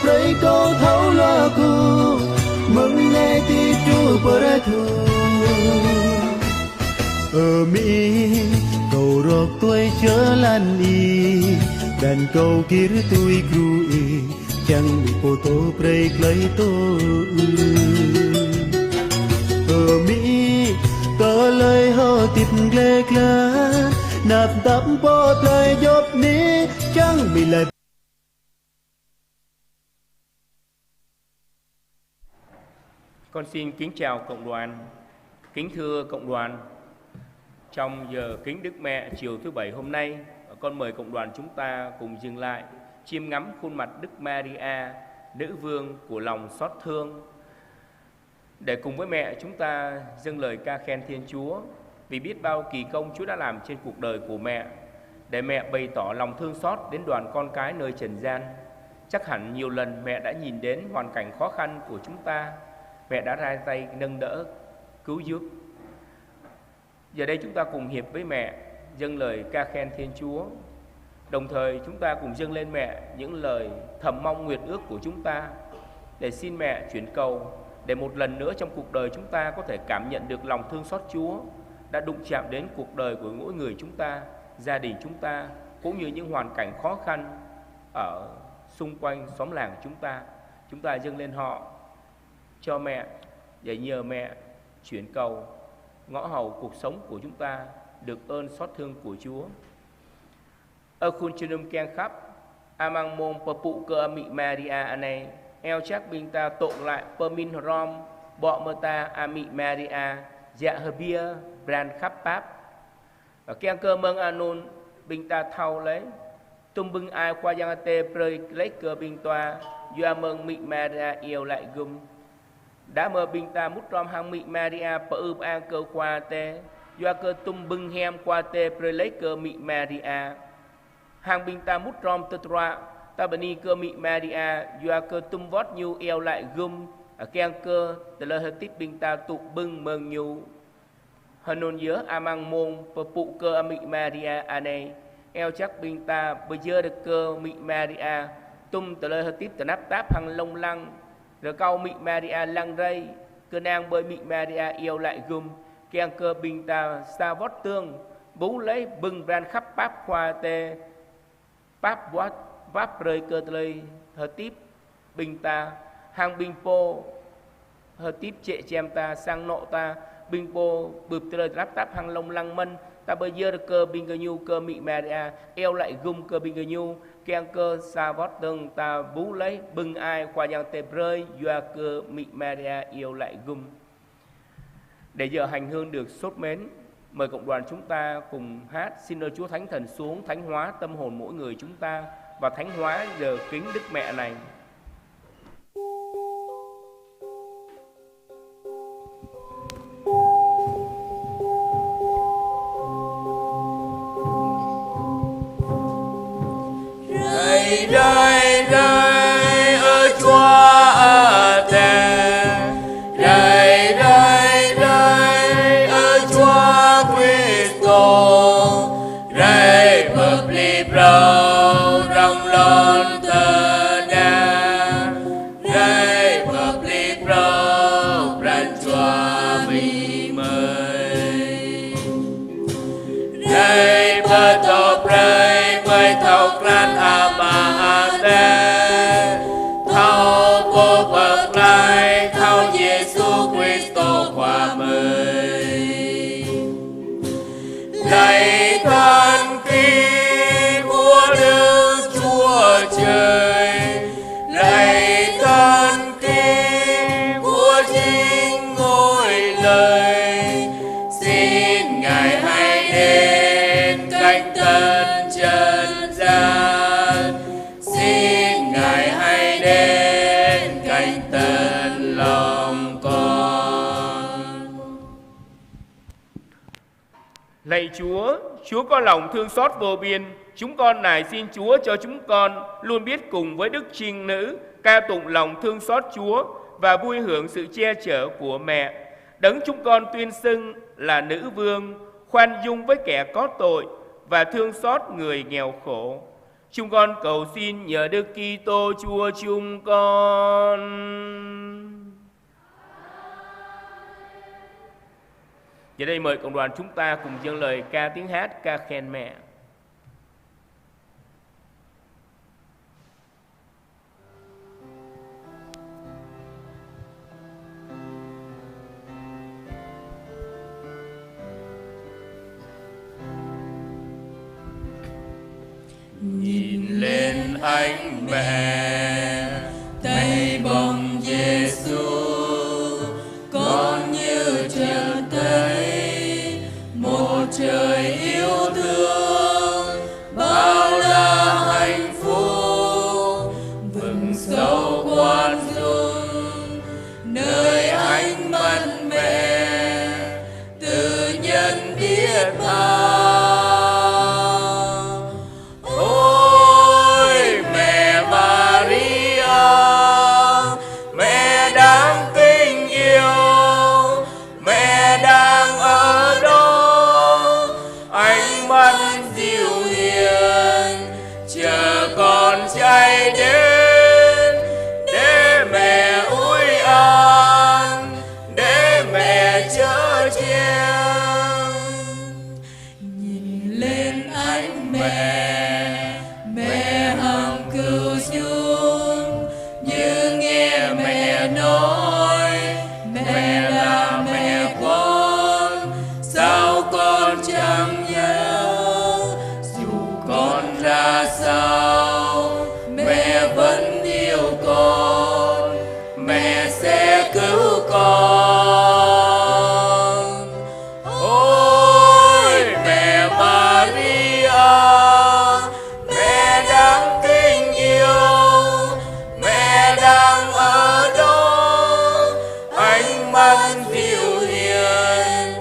pray câu thấu lo cu mừng nay ti chu bờ thu ở mi cầu rọc tôi chớ lan đi đàn cầu kia tôi cruy chẳng bị cô tô pray lấy tôi ở mi tơ lời hò tiếp ghê ghê nạp đắp bó lời dốt ní chẳng bị lại. Con xin kính chào cộng đoàn. Kính thưa cộng đoàn, trong giờ kính Đức Mẹ chiều thứ Bảy hôm nay, con mời cộng đoàn chúng ta cùng dừng lại chiêm ngắm khuôn mặt Đức Maria, nữ vương của lòng xót thương, để cùng với mẹ chúng ta dâng lời ca khen Thiên Chúa vì biết bao kỳ công Chúa đã làm trên cuộc đời của mẹ, để mẹ bày tỏ lòng thương xót đến đoàn con cái nơi trần gian. Chắc hẳn nhiều lần mẹ đã nhìn đến hoàn cảnh khó khăn của chúng ta, mẹ đã ra tay nâng đỡ, cứu giúp. Giờ đây chúng ta cùng hiệp với mẹ dâng lời ca khen Thiên Chúa. Đồng thời chúng ta cùng dâng lên mẹ những lời thầm mong nguyện ước của chúng ta, để xin mẹ chuyển cầu, để một lần nữa trong cuộc đời chúng ta có thể cảm nhận được lòng thương xót Chúa đã đụng chạm đến cuộc đời của mỗi người chúng ta, gia đình chúng ta, cũng như những hoàn cảnh khó khăn ở xung quanh xóm làng chúng ta. Chúng ta dâng lên họ cho mẹ, để nhờ mẹ chuyển cầu, ngõ hầu cuộc sống của chúng ta được ơn xót thương của Chúa. Ở khuôn chân keng khắp amang môn pờ phụ cơ mị Maria này eo chắc bình ta tụng lại pờ min rom bọ mơ ta amị Maria dạ hờ bia brand khắp páp keng cơ mâng anon bình ta thâu lấy tung bưng ai qua giang tê prơi lấy cơ bình toa doa mâng mị Maria yêu lại gum đã mơ bình ta mút rom hang mị Maria pờ ưm an cơ qua tê doa cơ tung bưng hem qua tê prơi lấy cơ mị Maria hàng bình ta mút rom tơ tra ta bani cơ mị Maria doa cơ tung vót nhu eo lại gum keng cơ từ lời hơi tiếp bình ta tụ bưng mừng nhu hân nhớ amang môn và phụ cơ mị Maria này eo chắc bình ta bây giờ được cơ mị Maria tung từ lời hơi tiếp từ nắp táp hàng lông lăng rồi câu mị Maria lăng rây cơ nàng bơi mị Maria eo lại gum keng cơ bình ta xa vót tương bú lấy bưng ran khắp báp khoa tê báp vót váp rơi cơ lời hơi tiếp bình ta hàng bình po hơi tiếp trệ chèm ta sang nộ ta bình po bụp trời ráp táp hàng lông lăng mân ta bây giờ được cơ bình cơ nhu cơ mị Maria eo lại gum cơ bình cơ nhu keng cơ xa vót tương ta bú lấy bưng ai qua giang tê rơi doa cơ mị Maria eo lại gum. Để giờ hành hương được sốt mến, mời cộng đoàn chúng ta cùng hát xin ơn Chúa Thánh Thần xuống thánh hóa tâm hồn mỗi người chúng ta và thánh hóa giờ kính Đức Mẹ này. Rơi rơi ở Chúa ở tề, rơi rơi rơi ở Chúa Kitô, rơi bập lì brau rong lon tơ đa, rơi bập lì brau ran Chúa vì mời, rơi bờ tàu rơi mời tàu gran thao cô bậc lai thao Giêsu Kitô qua mời lạy thần kính của Đức Chúa Trời, lạy thần kính của chính ngôi lời, xin Ngài hãy đến cạnh tân trần gian, xin Ngài hãy đến cạnh tân lòng con. Lạy Chúa, Chúa có lòng thương xót vô biên, chúng con nài xin Chúa cho chúng con luôn biết cùng với Đức Trinh Nữ ca tụng lòng thương xót Chúa và vui hưởng sự che chở của mẹ. Đấng chúng con tuyên xưng là nữ vương, khoan dung với kẻ có tội và thương xót người nghèo khổ. Chúng con cầu xin nhờ Đức Kitô Chúa chúng con. Giờ đây mời cộng đoàn chúng ta cùng dâng lời ca tiếng hát ca khen mẹ. Nhìn lên ánh mẹ, tay bồng Giêsu, con như chờ thấy một trời yêu thương, bao la hạnh phúc, vực sâu khoan dung, nơi ánh mắt mẹ từ nhân biết tha. Chạy đến để mẹ ủi an, để mẹ chở che. Nhìn lên ánh mẹ, mẹ hằng cứu chúng, như nghe mẹ nói, mẹ là mẹ con, sao con chẳng nhớ, dù con ra sao mẹ vẫn yêu con, mẹ sẽ cứu con. Ôi mẹ Maria, mẹ đáng kính yêu, mẹ đang ở đó, ánh mắt dịu hiền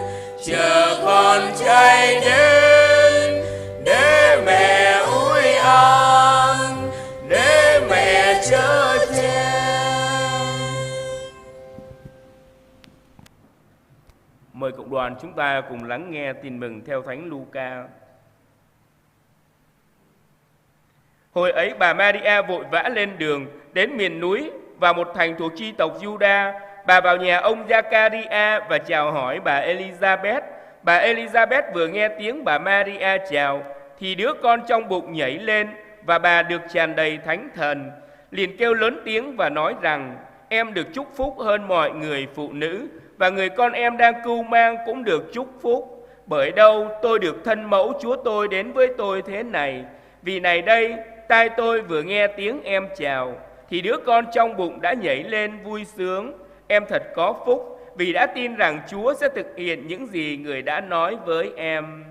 chờ con chạy đến để mẹ ủi an, để mẹ chở che. Mời cộng đoàn chúng ta cùng lắng nghe tin mừng theo Thánh Luca. Hồi ấy bà Maria vội vã lên đường đến miền núi vào một thành thuộc chi tộc Juda. Bà vào nhà ông Giacaria và chào hỏi bà Elizabeth. Bà Elizabeth vừa nghe tiếng bà Maria chào thì đứa con trong bụng nhảy lên, và bà được tràn đầy Thánh Thần, liền kêu lớn tiếng và nói rằng: em được chúc phúc hơn mọi người phụ nữ, và người con em đang cưu mang cũng được chúc phúc. Bởi đâu tôi được thân mẫu Chúa tôi đến với tôi thế này. Vì này đây, tai tôi vừa nghe tiếng em chào, thì đứa con trong bụng đã nhảy lên vui sướng. Em thật có phúc, vì đã tin rằng Chúa sẽ thực hiện những gì người đã nói với em.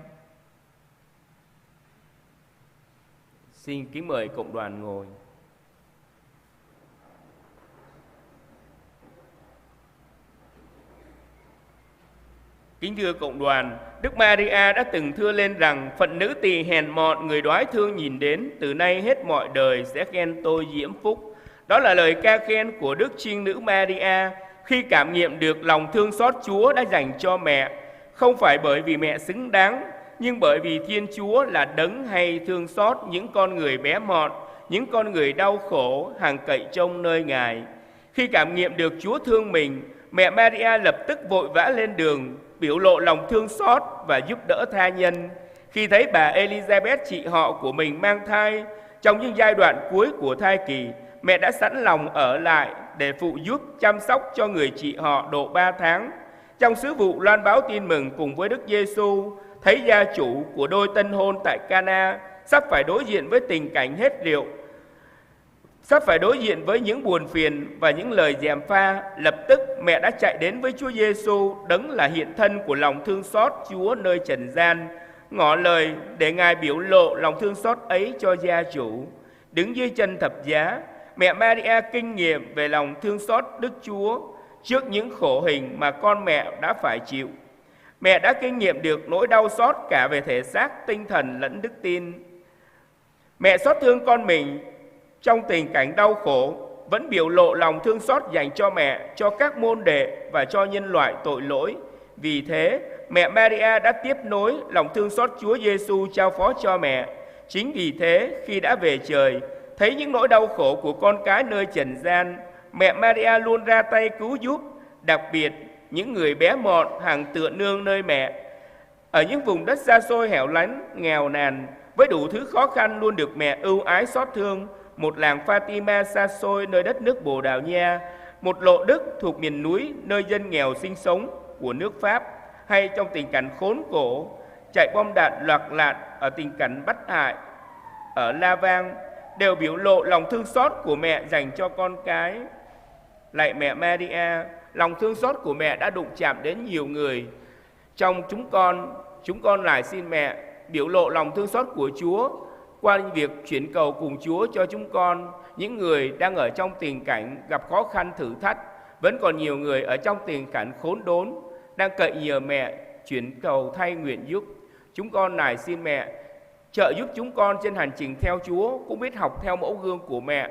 Xin kính mời cộng đoàn ngồi. Kính thưa cộng đoàn, Đức Maria đã từng thưa lên rằng: phận nữ tỳ hèn mọn người đoái thương nhìn đến, từ nay hết mọi đời sẽ khen tôi diễm phúc. Đó là lời ca khen của Đức Trinh Nữ Maria khi cảm nghiệm được lòng thương xót Chúa đã dành cho mẹ, không phải bởi vì mẹ xứng đáng, nhưng bởi vì Thiên Chúa là đấng hay thương xót những con người bé mọn, những con người đau khổ, hằng cậy trông nơi Ngài. Khi cảm nghiệm được Chúa thương mình, mẹ Maria lập tức vội vã lên đường, biểu lộ lòng thương xót và giúp đỡ tha nhân. Khi thấy bà Elizabeth chị họ của mình mang thai, trong những giai đoạn cuối của thai kỳ, mẹ đã sẵn lòng ở lại để phụ giúp chăm sóc cho người chị họ độ 3 tháng. Trong sứ vụ loan báo tin mừng cùng với Đức Giêsu, thấy gia chủ của đôi tân hôn tại Cana sắp phải đối diện với tình cảnh hết rượu, sắp phải đối diện với những buồn phiền và những lời gièm pha, lập tức mẹ đã chạy đến với Chúa Giêsu, đấng là hiện thân của lòng thương xót Chúa nơi trần gian, ngỏ lời để Ngài biểu lộ lòng thương xót ấy cho gia chủ. Đứng dưới chân thập giá, mẹ Maria kinh nghiệm về lòng thương xót Đức Chúa trước những khổ hình mà con mẹ đã phải chịu. Mẹ đã kinh nghiệm được nỗi đau xót cả về thể xác, tinh thần lẫn đức tin. Mẹ xót thương con mình trong tình cảnh đau khổ, vẫn biểu lộ lòng thương xót dành cho mẹ, cho các môn đệ và cho nhân loại tội lỗi. Vì thế, mẹ Maria đã tiếp nối lòng thương xót Chúa Giêsu trao phó cho mẹ, Chính vì thế, khi đã về trời, thấy những nỗi đau khổ của con cái nơi trần gian, mẹ Maria luôn ra tay cứu giúp, đặc biệt những người bé mọn hàng tựa nương nơi mẹ. Ở những vùng đất xa xôi hẻo lánh, nghèo nàn, với đủ thứ khó khăn luôn được mẹ ưu ái xót thương. Một làng Fatima xa xôi nơi đất nước Bồ Đào Nha, một lộ Đức thuộc miền núi nơi dân nghèo sinh sống của nước Pháp, hay trong tình cảnh khốn khổ, chạy bom đạn loạt lạt ở tình cảnh bất hại ở La Vang, đều biểu lộ lòng thương xót của mẹ dành cho con cái. Lạy mẹ Maria, lòng thương xót của mẹ đã đụng chạm đến nhiều người trong chúng con lại xin mẹ biểu lộ lòng thương xót của Chúa qua việc chuyển cầu cùng Chúa cho chúng con, những người đang ở trong tình cảnh gặp khó khăn thử thách. Vẫn còn nhiều người ở trong tình cảnh khốn đốn, đang cậy nhờ mẹ chuyển cầu thay nguyện giúp. Chúng con nài xin mẹ trợ giúp chúng con trên hành trình theo Chúa, cũng biết học theo mẫu gương của mẹ,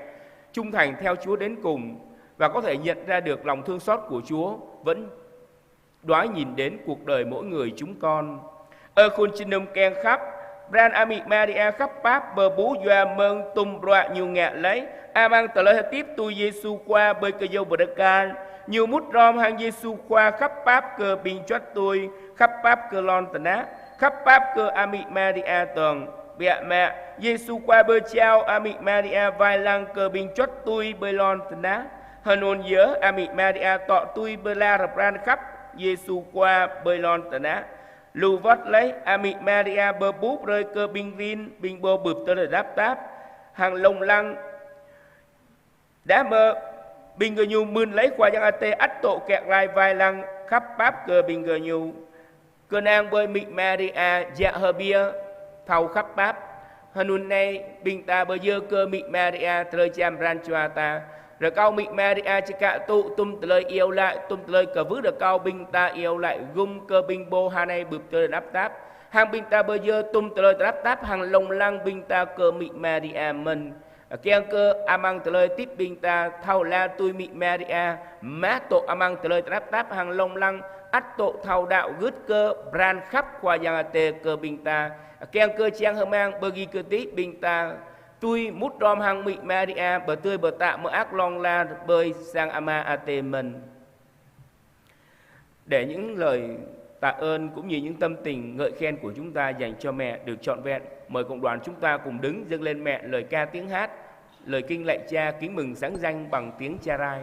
trung thành theo Chúa đến cùng, và có thể nhận ra được lòng thương xót của Chúa vẫn đoái nhìn đến cuộc đời mỗi người chúng con. Khôn chinum keng khắp Bran Ami Maria khắp Pháp bờ bú doa mơn tum broa nhiều ngạ lấy Amang tờ lời tiếp tu Giêsu qua bơi cơ dâu bờ can nhiều mút rom hàng Giêsu qua khắp Pháp cơ bình chót tôi khắp Pháp cơ lon tờ ná khắp Pháp cơ Ami Maria tầng bẹ mẹ Giêsu qua bơi trao Ami Maria vai lăng cơ bình chót tôi bơi lon tờ ná hân ôn nhớ Ami Maria tọ tôi bơi la rập ran khắp Giêsu qua bơi lon tờ ná lưu vót lấy Ami Maria bơ búp rơi cơ binh vin binh bô bụp tơ đáp táp hàng lồng lăng đã mơ binh gờ nhu mươn lấy qua giang ate ắt tổ kẹt rai vai lăng khắp báp cơ binh gờ nhu cơ nang bơi Ami Maria dạ hờ bia thầu khắp báp hân nay binh ta bơ dơ cơ Ami Maria trời cham ran choa ta rồi cao Ami Maria chỉ cả tụ tum lời yêu lại tum lời cờ vứ được cao binh ta yêu lại gum cơ binh bô hà này bụp tơ đáp táp hàng binh ta bơ dơ tum lời đáp táp hàng lồng lăng binh ta cơ Ami Maria mình keng cơ amang lời tiếp binh ta thâu la tui Ami Maria má tổ amang lời đáp táp hàng lồng lăng ắt tổ thâu đạo gứt cơ bran khắp qua giang tê cơ binh ta keng cơ chiang hơ mang bơ ghi cơ tí binh ta tôi mút rom hàng Ami Maria bờ tươi bờ tạ mơ ác long la bơi sang ama ate mình. Để những lời tạ ơn cũng như những tâm tình ngợi khen của chúng ta dành cho mẹ được trọn vẹn, mời cộng đoàn chúng ta cùng đứng dâng lên mẹ lời ca tiếng hát, lời kinh lạy cha kính mừng sáng danh bằng tiếng cha rai.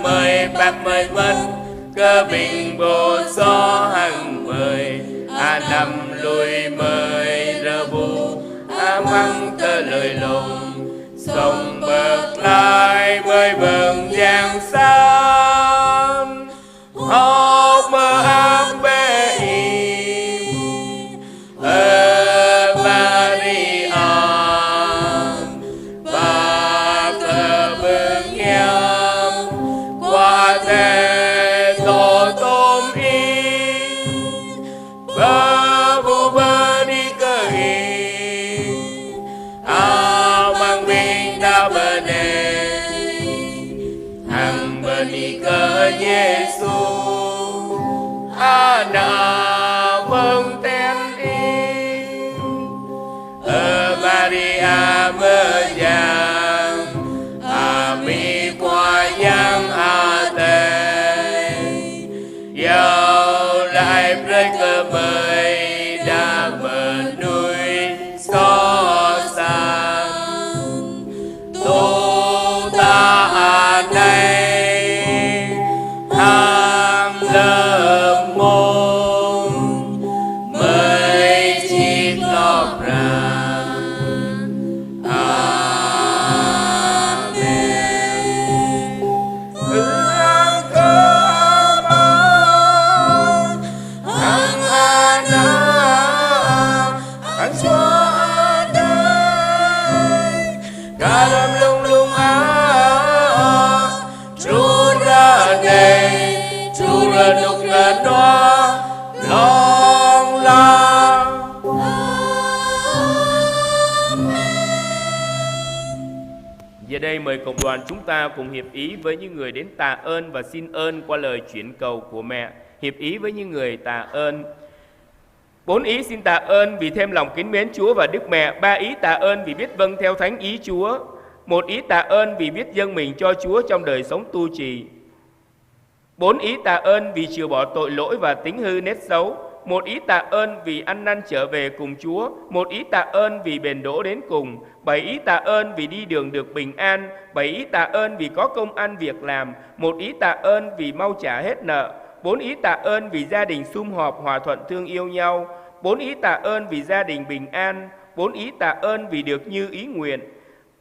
mời bạc mời mất cơ bình bồ gió hàng mời năm lùi mời rơ bù măng tơ lời lùng sông bậc lại mời vầng giang san hốc mơ ác bê im Maria và thờ bưng em qua thế tổ tôm in bơ vu bơ đi cơ in mang bình đa bờ nề hàng bờ đi cơ Giêsu na vâng tên in Maria mơ giang mi qua giang tê yêu lại rơi cơ mời đã bờ núi xó sang tu ta này tham lâm môn mời rờ nục rờ đoa long la. Giờ đây mời cộng đoàn chúng ta cùng hiệp ý với những người đến tạ ơn và xin ơn qua lời chuyển cầu của mẹ. Hiệp ý với những người tạ ơn. 4 ý xin tạ ơn vì thêm lòng kính mến Chúa và Đức Mẹ. 3 ý tạ ơn vì biết vâng theo thánh ý Chúa. 1 ý tạ ơn vì biết dâng mình cho Chúa trong đời sống tu trì. 4 ý tạ ơn vì chịu bỏ tội lỗi và tính hư nết xấu. 1 ý tạ ơn vì ăn năn trở về cùng Chúa. 1 ý tạ ơn vì bền đỗ đến cùng. 7 ý tạ ơn vì đi đường được bình an. 7 ý tạ ơn vì có công ăn việc làm. 1 ý tạ ơn vì mau trả hết nợ. 4 ý tạ ơn vì gia đình sum họp hòa thuận thương yêu nhau. 4 ý tạ ơn vì gia đình bình an. 4 ý tạ ơn vì được như ý nguyện.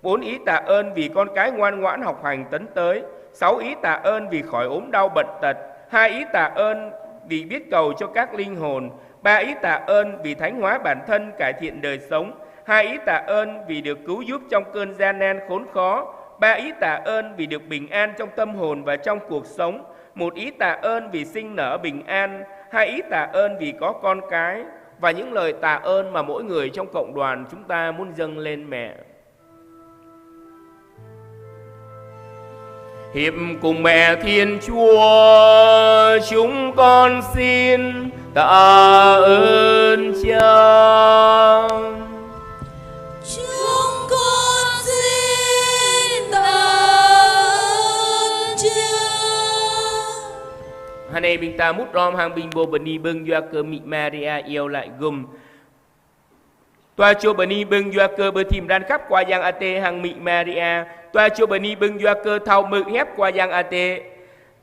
4 ý tạ ơn vì con cái ngoan ngoãn học hành tấn tới. 6 ý tạ ơn vì khỏi ốm đau bệnh tật. 2 ý tạ ơn vì biết cầu cho các linh hồn. 3 ý tạ ơn vì thánh hóa bản thân, cải thiện đời sống. 2 ý tạ ơn vì được cứu giúp trong cơn gian nan khốn khó. 3 ý tạ ơn vì được bình an trong tâm hồn và trong cuộc sống. 1 ý tạ ơn vì sinh nở bình an. 2 ý tạ ơn vì có con cái. Và những lời tạ ơn mà mỗi người trong cộng đoàn chúng ta muốn dâng lên mẹ. Hiệp cùng mẹ Thiên Chúa, chúng con xin tạ ơn Cha. Chúng con xin tạ ơn Cha. Hôm nay mình ta mút rom hàng bình bồ bần đi bưng doa cơ mị Maria yêu lại gùm. Toa cho bần đi bưng doa cơ bơ thìm ran khắp qua giang ate hàng mị Maria. Toa cho bần đi bưng doa cơ thao mực hép qua giang ate.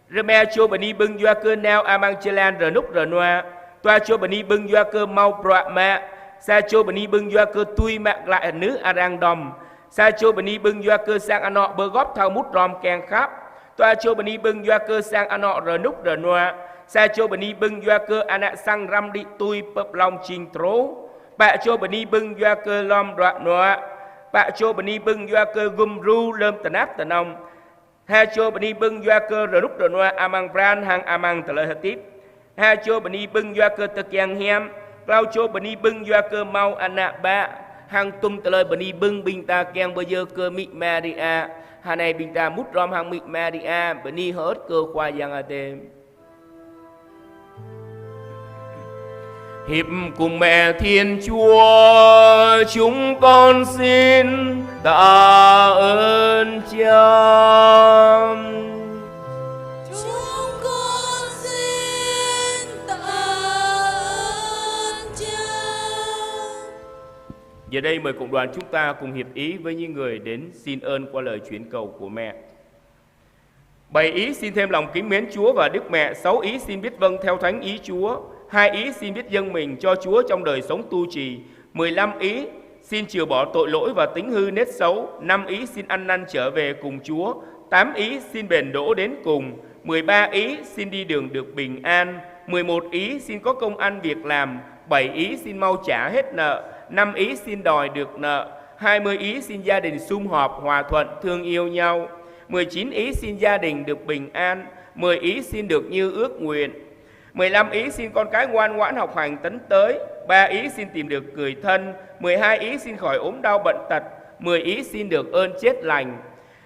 Reme cho bần đi bưng doa cơ nao amang chelan rờ núc rờ noa. Toa cho bần đi bưng doa cơ mau bọa mạ. Sa cho bần đi bưng doa cơ tui mạc lại nữ arang đom. Sa cho bần đi bưng doa cơ sang anọ bơ góp thao mút rom keng khắp. Toa cho bần đi bưng doa cơ sang anọ rờ núc rờ noa. Sa cho bần đi bưng doa cơ anak sang ram đi tui bập long chinh trố. Bạ cho bần đi bưng doa cơ lom đoạ noa. Bạ cho bần đi bưng doa cơ gum ru lâm tần áp tần ông. Ha cho bần đi bưng doa cơ rờ núc rờ noa amang bran hàng amang tờ lời hợp tiếp. Ha cho bần đi bưng doa cơ tờ kiang hem. Lao cho bần đi bưng doa cơ mau anak bạ. Hàng tum tờ lời bần đi bưng bình ta kiang bơ dơ cơ mị Maria. Hà này bình ta mút rom hàng mị Maria. Bần đi hết cơ khoa giang à têm. Hiệp cùng mẹ Thiên Chúa, chúng con xin tạ ơn Cha. Chúng con xin tạ ơn Cha. Giờ đây mời cộng đoàn chúng ta cùng hiệp ý với những người đến xin ơn qua lời chuyển cầu của mẹ. 7 ý xin thêm lòng kính mến Chúa và Đức Mẹ. 6 ý xin biết vâng theo thánh ý Chúa. 2 ý xin biết dâng mình cho Chúa trong đời sống tu trì. 15 ý xin chịu bỏ tội lỗi và tính hư nết xấu. 5 ý xin ăn năn trở về cùng Chúa. 8 ý xin bền đỗ đến cùng. 13 ý xin đi đường được bình an. 11 ý xin có công ăn việc làm. 7 ý xin mau trả hết nợ. 5 ý xin đòi được nợ. 20 ý xin gia đình sum họp hòa thuận thương yêu nhau. 19 ý xin gia đình được bình an. 10 ý xin được như ước nguyện. 15 ý xin con cái ngoan ngoãn học hành tấn tới. 3 ý xin tìm được người thân. 12 ý xin khỏi ốm đau bệnh tật. 10 ý xin được ơn chết lành.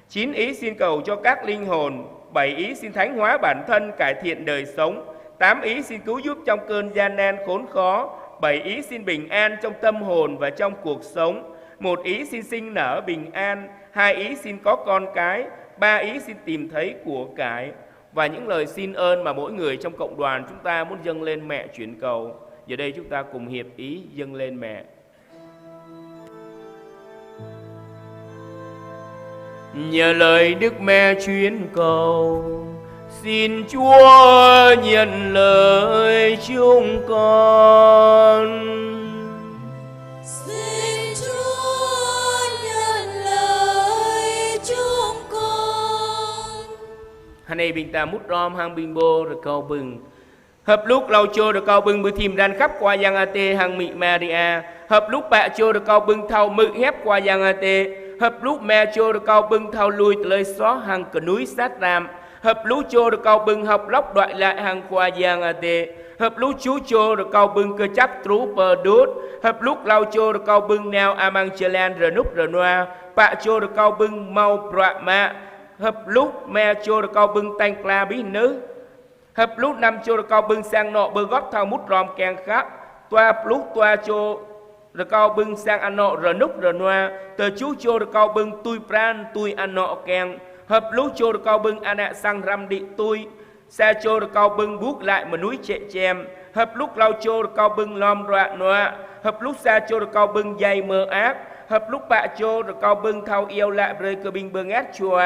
9 ý xin cầu cho các linh hồn. 7 ý xin thánh hóa bản thân, cải thiện đời sống. 8 ý xin cứu giúp trong cơn gian nan khốn khó. 7 ý xin bình an trong tâm hồn và trong cuộc sống. 1 ý xin sinh nở bình an. 2 ý xin có con cái. 3 ý xin tìm thấy của cải. Và những lời xin ơn mà mỗi người trong cộng đoàn chúng ta muốn dâng lên mẹ chuyển cầu. Giờ đây chúng ta cùng hiệp ý dâng lên mẹ. Nhờ lời Đức Mẹ chuyển cầu, xin Chúa nhận lời chúng con. Xin Chúa nhận lời chúng con. Hôm nay bình ta mút rom hàng bình bô rồi cầu bừng. Hợp lúc lau chô được cầu bừng bư thìm đàn khắp qua giang ate hàng mị Maria. Hợp lúc bạ chô được cầu bừng thao mực hép qua giang ate. Hợp lúc mẹ chô được cầu bừng thao lui tới xó hàng cờ núi sát ram. hợp lũ chô được cầu bưng học lóc đoại lại hàng qua giang à tê hợp lũ chú chô được cầu bưng cơ chấp trú bờ đút hợp lúc lau chô được cầu bưng neo amang chelen rờ núp rờ noa bạ chô được cầu bưng mau bạ mạ hợp lúc mẹ chô được cầu bưng tanh cla bí nữ hợp lúc năm chô được cầu bưng sang nọ bơ gót thao mút ròm kèng khác toa lúc toa chô được cầu bưng sang ăn nọ rờ núp rờ noa tờ chú chô được cầu bưng tui pran tui ăn nọ kèng hợp lúc chô được cầu bưng ăn ạ sang ram đi tui xa chô được cầu bưng bút lại mà núi chệ chèm hợp lúc lau chô được cầu bưng lom rạ noa hợp lúc xa chô được cầu bưng dây mơ ác hợp lúc bạ chô được cầu bưng thao yêu lại rơi cơ binh bưng át chùa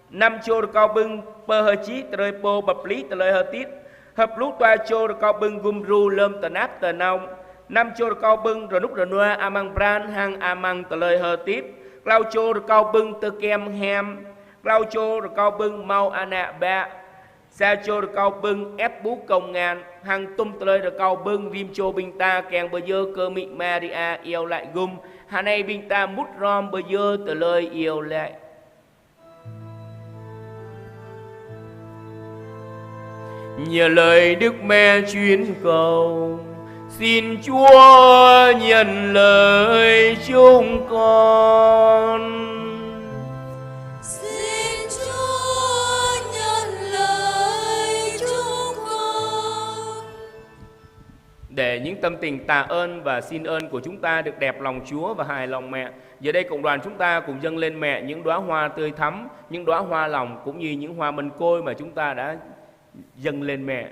năm chô được cầu bưng bơ hơ chí trời bô bập lý tờ lời hơ tít hợp lúc toa chô được cầu bưng gum ru lơm tờ nát tờ nông năm chô được cầu bưng rồi nút rồi noa amang bran hang amang tờ lời hơ tít lau chô được cầu bưng tờ kem hem lau chô được cầu bưng mau ana ba xa chô được cầu bưng ép bú công ngàn hàng tung tờ lời được cầu bưng rim chô binh ta kèng bơ dơ cơ mị Maria yêu lại gum hà này binh ta mút rom bơ dơ tờ lời yêu lại. Nhờ lời Đức Mẹ chuyên cầu xin Chúa nhận lời chúng con. Xin Chúa nhận lời chúng con. Để những tâm tình tạ ơn và xin ơn của chúng ta được đẹp lòng Chúa và hài lòng Mẹ, giờ đây cộng đoàn chúng ta cùng dâng lên Mẹ những đóa hoa tươi thắm, những đóa hoa lòng cũng như những hoa mân côi mà chúng ta đã dâng lên Mẹ.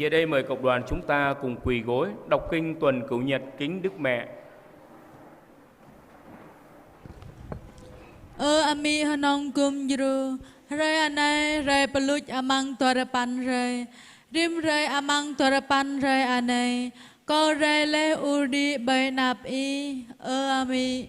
Kế đây mời cộng đoàn chúng ta cùng quỳ gối đọc kinh tuần Cửu Nhật kính Đức Mẹ. Ami hanong kum juru Ray anai ray peluch amang torapan ray Rim ray amang torapan ray anai Ko ray le udi bay nap i Ami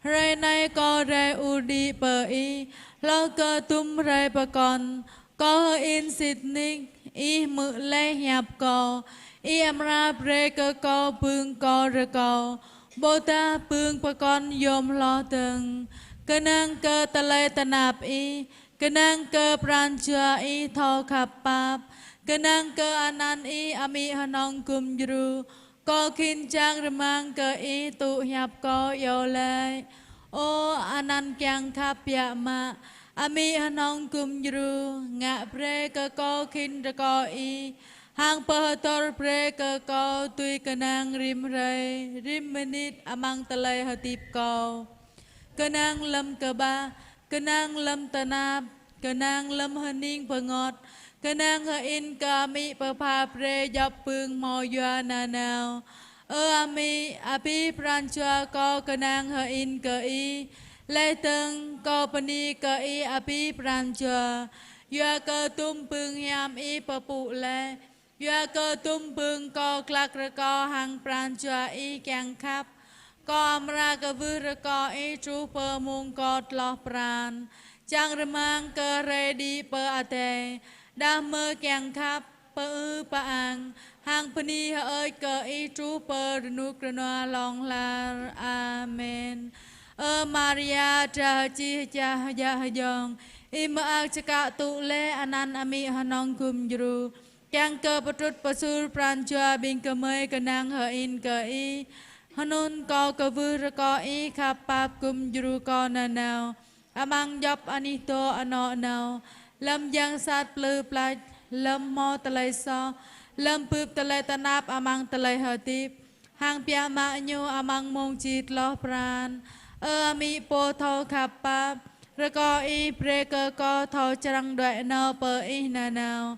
Ray nay ko ray udi per i Lo cơ tum ray pa con Ko in sit nik I mự le hiệp ko I amra pre cơ ko pương ko ra ko Bồ ta pương pa con yom lo từng cơ năng cơ ta lê ta nạp y cơ năng cơ pran chua y thô khắp bạp cơ năng cơ anan y ami hanong kum juru ko khin chang remang cơ y tụ hiệp ko yo lê ô anan kyang khắp ya ma ami hanong kum juru ngạ pre cơ ko khin ra ko y hang pơ tor pre cơ ko tuy cơ năng rim rây rim minit amang ta lê hà tịp ko cơ năng lâm cơ ba cơ năng lâm tà nạp cơ năng lâm hân ninh phở ngọt cơ năng hơ in cơ mỹ phở phà pre dọc phương mò doa nà nào ami api pran chua ko cơ năng hơ in cơ y lê tân ko pani cơ y api pran chua doa cơ tum phương hiam y phở phụ lê doa cơ tum phương ko klak ra ko hang pran chua y kyang khắp có ra cơ vư ra có ý chú pơ môn có lọ pran chẳng ra mang cơ rê đi pơ à tê đa mơ kèng khắp pơ ư pơ ang hàng pơ ni hơ ơi cơ ý chú pơ rư nụ krơ noa lòng la amen Maria tra chi cha ya yong i mơ ag cha ka tụ lê anan ami hanong kum juru kèng cơ pơ trút pơ sur pran chua bình cơ mây cơ năng hơ in cơ ý Hanun ko cơ vư ra ko y khắp bạp kum juru ko na nào Amang dọc anito ano nào Lâm giang sát plư plach Lâm mô ta lây so Lâm pướp ta lây ta nạp amang ta lây hờ tiếp Hàng pia mạ nhu amang mong chít lo pran Ami po thô khắp bạp Ra ko y pre cơ ko thô charang đoại nô pơ y na nào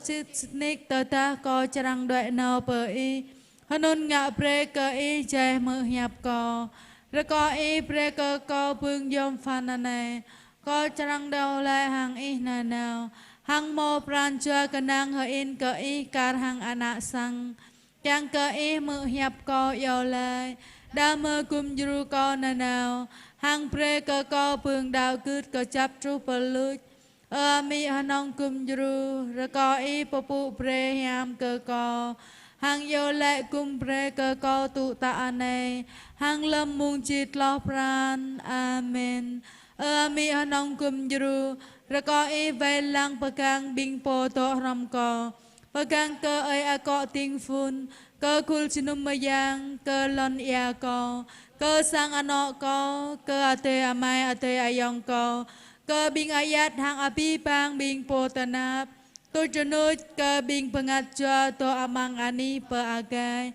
Chít nik tơ ta ko charang đoại nô pơ y Hanun ngạ pre cơ y chê mơ hiệp ko Ra ko y pre cơ ko phương dông phan nè Ko charang đau lê hàng y nà nào Hang mô pran chua cơ năng hơ in cơ y kar hang anak sang Chang cơ y mơ hiệp ko yo lê Đa mơ kum juru ko nà nào Hang pre cơ ko phương đào cứt cơ chắp tru pơ lụt Mi hanong kum juru Ra ko y po pu pre hiam cơ ko Hang yo lệ cung pre cơ co tụ tạ này Hang lâm mung chít lo pran Amen Mi hanong kum juru Ra ko y vay lang pagang bing po to ram ko Pagang cơ ay ako ting phun Cơ kul sinum mayang Cơ lon ia ko Cơ sang ano ko Cơ ate amay ate ayong ko Cơ bing ayat hang api pang bing po tanap Tôi cho nốt cơ bình pengat cho tôi amang ani per agai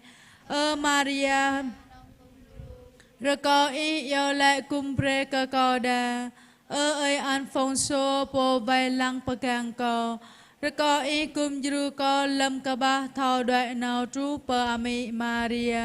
Maria Rồi có ý yêu lệ cung pre cơ co đà ơi Alfonso po vay lăng pegang co Rồi có ý cung juru co lâm cơ ba thao đoại nào trú per ami Maria